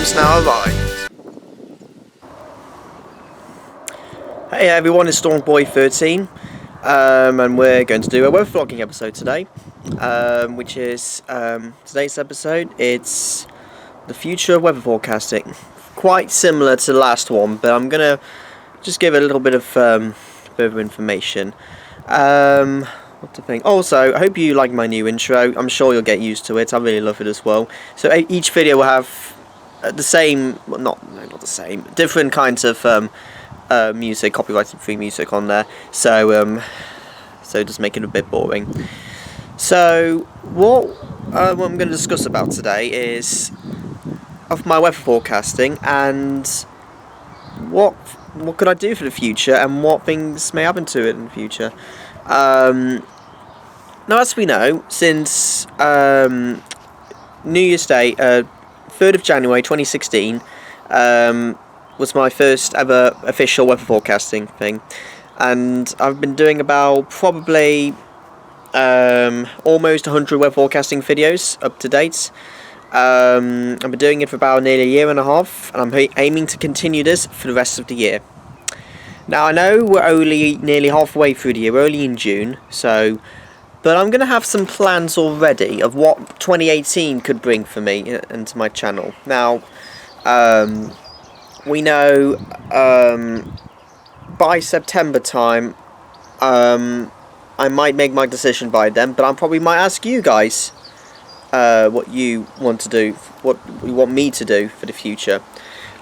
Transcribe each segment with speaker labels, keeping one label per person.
Speaker 1: storm's now arrived. Hey everyone, it's Stormboy13, and we're going to do a weather vlogging episode today, which is today's episode. It's the future of weather forecasting, quite similar to the last one, but I'm gonna just give a little bit of information. What to think? Also, I hope you like my new intro. I'm sure you'll get used to it. I really love it as well. So each video will have the same, well, not the same, different kinds of music, copyrighted free music on there. So just make it a bit boring. So what I'm going to discuss about today is of my weather forecasting and what could I do for the future and what things may happen to it in the future. Now, as we know, since New Year's Day, 3rd of January 2016, was my first ever official weather forecasting thing, and I've been doing about probably almost 100 weather forecasting videos up to date. I've been doing it for about nearly a year and a half, and I'm aiming to continue this for the rest of the year. Now, I know we're only nearly halfway through the year, we're only in June, but I'm going to have some plans already of what 2018 could bring for me into my channel. Now, we know by September time, I might make my decision by then, but I probably might ask you guys what you want to do, what you want me to do for the future.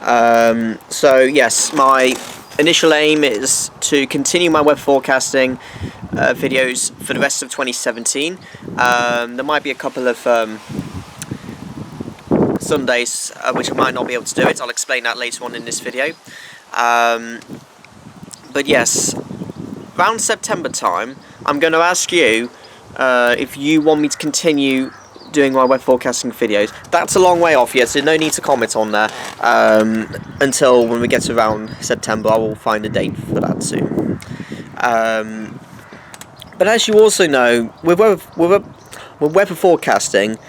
Speaker 1: So yes, my initial aim is to continue my web forecasting videos for the rest of 2017. There might be a couple of Sundays which I might not be able to do it. I'll explain that later on in this video. But yes, around September time, I'm going to ask you if you want me to continue doing my web forecasting videos. That's a long way off yet, so no need to comment on there until when we get to around September. I will find a date for that soon. But as you also know, with weather forecasting,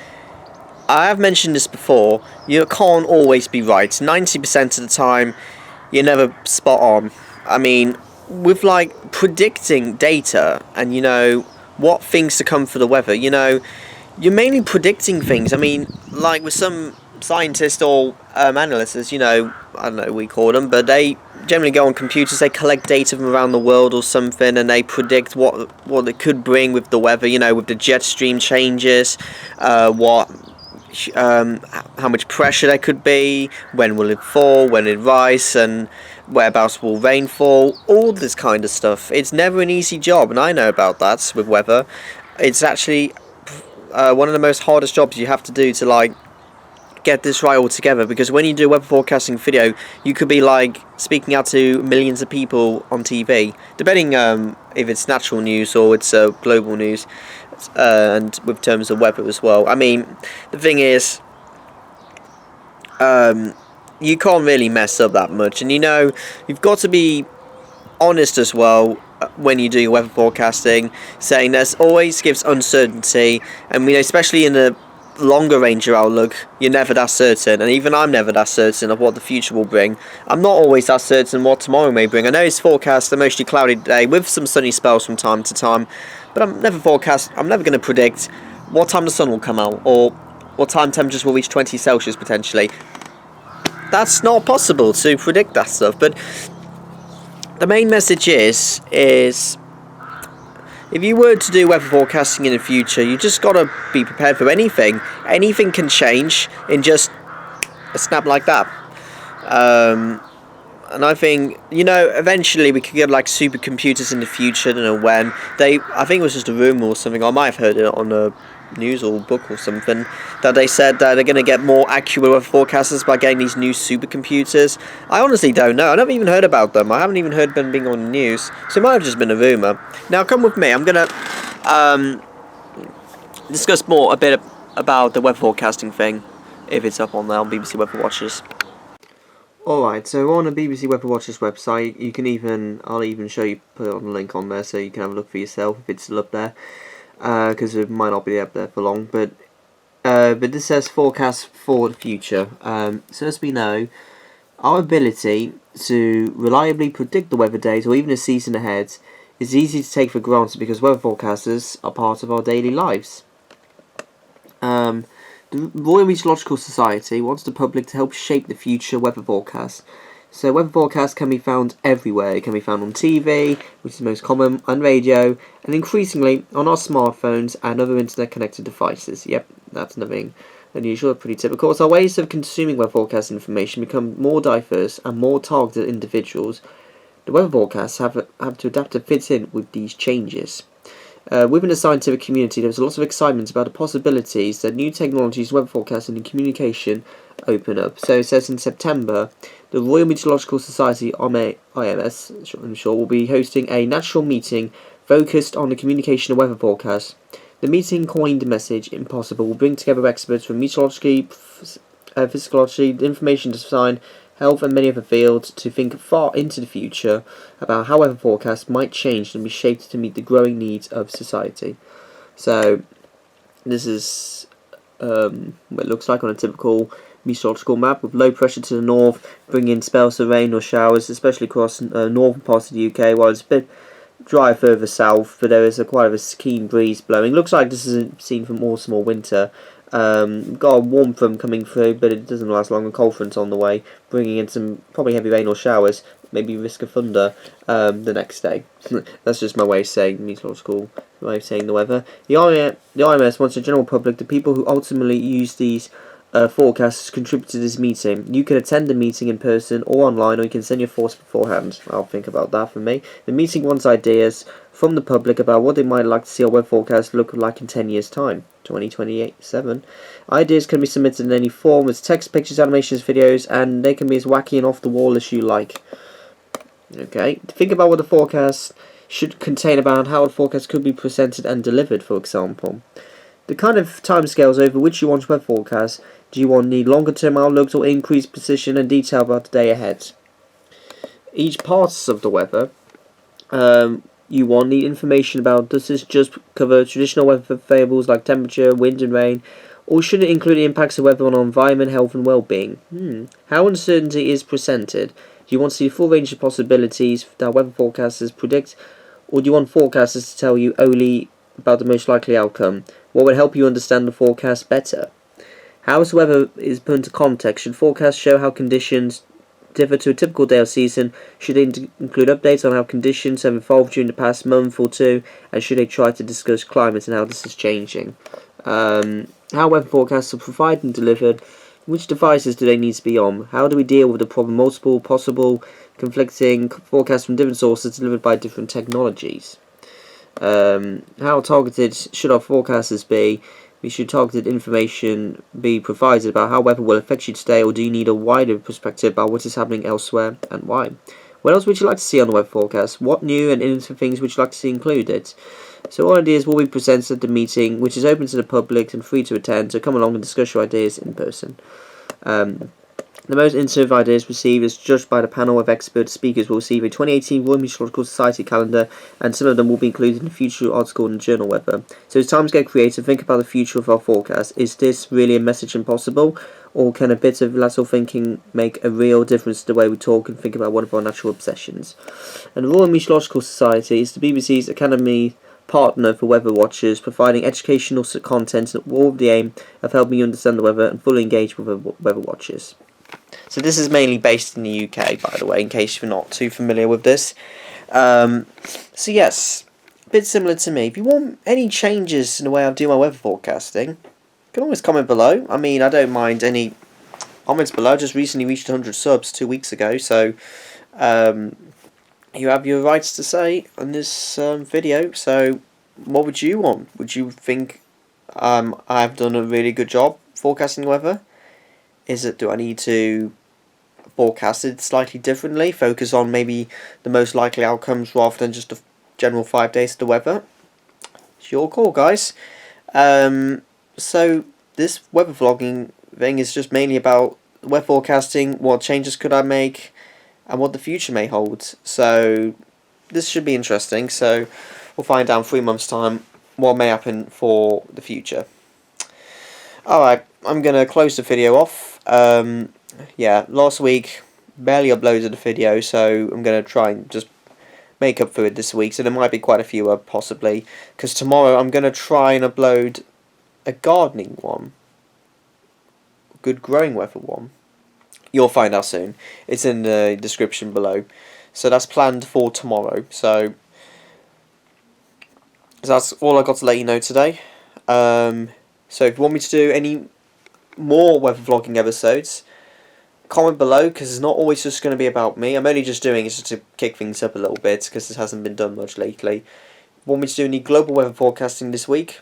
Speaker 1: I have mentioned this before, you can't always be right. 90% of the time, you're never spot on. I mean, with like predicting data and what things to come for the weather, you're mainly predicting things. I mean, like with some scientists or analysts, I don't know what we call them, but they generally go on computers, they collect data from around the world or something, and they predict what it could bring with the weather, with the jet stream changes, how much pressure there could be, when will it fall, when it rise, and whereabouts will rain fall, all this kind of stuff. It's never an easy job, and I know about that with weather. It's actually one of the most hardest jobs you have to do to get this right all together, because when you do a weather forecasting video, you could be speaking out to millions of people on TV, depending if it's natural news or it's global news, and with terms of weather as well. I mean, the thing is, you can't really mess up that much, and you've got to be honest as well when you do your weather forecasting, saying there's always gives uncertainty, and especially in the longer range of outlook, you're never that certain, and even I'm never that certain of what the future will bring. I'm not always that certain what tomorrow may bring. I know it's forecast a mostly cloudy day with some sunny spells from time to time, but I'm never going to predict what time the sun will come out or what time temperatures will reach 20 Celsius potentially. That's not possible to predict that stuff. But the main message is if you were to do weather forecasting in the future, you just got to be prepared for anything. Anything can change in just a snap like that. And I think, eventually we could get supercomputers in the future. I don't know when. I think it was just a rumour or something. I might have heard it on a news or book or something, that they said that they're going to get more accurate weather forecasters by getting these new supercomputers. I honestly don't know. I never even heard about them. I haven't even heard them being on the news, so it might have just been a rumour. Now come with me. I'm going to discuss a bit about the weather forecasting thing, if it's up on there on BBC Weather Watchers. Alright, so on the BBC Weather Watchers website, I'll even show you, put it on the link on there so you can have a look for yourself if it's still up there. Because it might not be up there for long, but but this says forecast for the future. So as we know, our ability to reliably predict the weather days or even a season ahead is easy to take for granted because weather forecasters are part of our daily lives. The Royal Meteorological Society wants the public to help shape the future weather forecasts. So weather forecasts can be found everywhere. It can be found on TV, which is the most common, on radio, and increasingly on our smartphones and other internet-connected devices. Yep, that's nothing unusual, pretty typical. As our ways of consuming weather forecast information become more diverse and more targeted at individuals, the weather forecasts have to adapt to fit in with these changes. Within the scientific community, there was a lot of excitement about the possibilities that new technologies, weather forecasting and communication open up. So it says in September, the Royal Meteorological Society, IMS, I'm sure, will be hosting a national meeting focused on the communication of weather forecasts. The meeting coined the message "Impossible" will bring together experts from meteorology, physiology, information design, health and many other fields to think far into the future about how weather forecasts might change and be shaped to meet the growing needs of society. So this is what it looks like on a typical meteorological map, with low pressure to the north bringing spells of rain or showers, especially across northern parts of the UK, while it's a bit dry further south, but there is quite a keen breeze blowing. Looks like this is a scene from autumn or winter. Got a warm front coming through, but it doesn't last long. A cold front's on the way, bringing in some probably heavy rain or showers, maybe risk of thunder the next day. That's just my way of saying meteorological way of saying the weather. The IMS wants the general public, the people who ultimately use these forecasts, contribute to this meeting. You can attend the meeting in person or online, or you can send your thoughts beforehand. I'll think about that for me. The meeting wants ideas from the public about what they might like to see our weather forecast look like in 10 years' time. 2027. Ideas can be submitted in any form as text, pictures, animations, videos, and they can be as wacky and off the wall as you like. Okay, think about what the forecast should contain about how the forecast could be presented and delivered, for example. The kind of timescales over which you want your weather forecast. Do you need longer term outlooks or increased precision and detail about the day ahead? Each part of the weather you need information about. Does this just cover traditional weather variables like temperature, wind and rain, or should it include the impacts of weather on our environment, health and well-being? How uncertainty is presented. Do you want to see a full range of possibilities that weather forecasters predict, or do you want forecasters to tell you only about the most likely outcome? What would help you understand the forecast better? How is the weather is put into context? Should forecasts show how conditions differ to a typical day or season? Should they include updates on how conditions have evolved during the past month or two? And should they try to discuss climate and how this is changing? How weather forecasts are provided and delivered? Which devices do they need to be on? How do we deal with the problem multiple possible conflicting forecasts from different sources delivered by different technologies? How targeted should our forecasters be? Should targeted information be provided about how weather will affect you today, or do you need a wider perspective about what is happening elsewhere and why? What else would you like to see on the weather forecast? What new and innovative things would you like to see included? So all ideas will be presented at the meeting, which is open to the public and free to attend, so come along and discuss your ideas in person. The most innovative ideas received is judged by the panel of expert speakers will receive a 2018 Royal Meteorological Society calendar, and some of them will be included in a future article in the journal Weather. So it's time to get creative, think about the future of our forecast. Is this really a message impossible, or can a bit of lateral thinking make a real difference to the way we talk and think about one of our natural obsessions? And the Royal Meteorological Society is the BBC's Academy partner for weather watchers, providing educational content all with the aim of helping you understand the weather and fully engage with weather watchers. So this is mainly based in the UK, by the way, in case you're not too familiar with this. So yes, a bit similar to me. If you want any changes in the way I do my weather forecasting, you can always comment below. I mean, I don't mind any comments below. I just recently reached 100 subs 2 weeks ago, so you have your rights to say on this video. So what would you want? Would you think I've done a really good job forecasting the weather? Do I need to forecast it slightly differently, focus on maybe the most likely outcomes rather than just the general 5 days of the weather? It's your call, guys. So this weather vlogging thing is just mainly about weather forecasting, what changes could I make, and what the future may hold. So this should be interesting. So we'll find out in 3 months' time what may happen for the future. Alright, I'm going to close the video off. Yeah, last week barely uploaded a video, so I'm going to try and just make up for it this week. So there might be quite a few possibly, because tomorrow I'm going to try and upload a gardening one. Good growing weather one. You'll find out soon. It's in the description below. So that's planned for tomorrow. So that's all I got to let you know today. So if you want me to do any more weather vlogging episodes, comment below, because it's not always just going to be about me. I'm only just doing it just to kick things up a little bit, because this hasn't been done much lately. If you want me to do any global weather forecasting this week,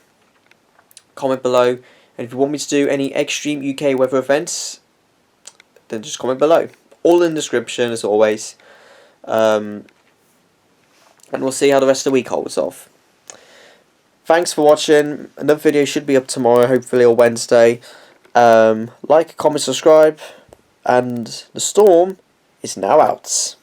Speaker 1: comment below. And if you want me to do any extreme UK weather events, then just comment below. All in the description, as always. And we'll see how the rest of the week holds off. Thanks for watching. Another video should be up tomorrow, hopefully, or Wednesday. Like, comment, subscribe. And the storm is now out.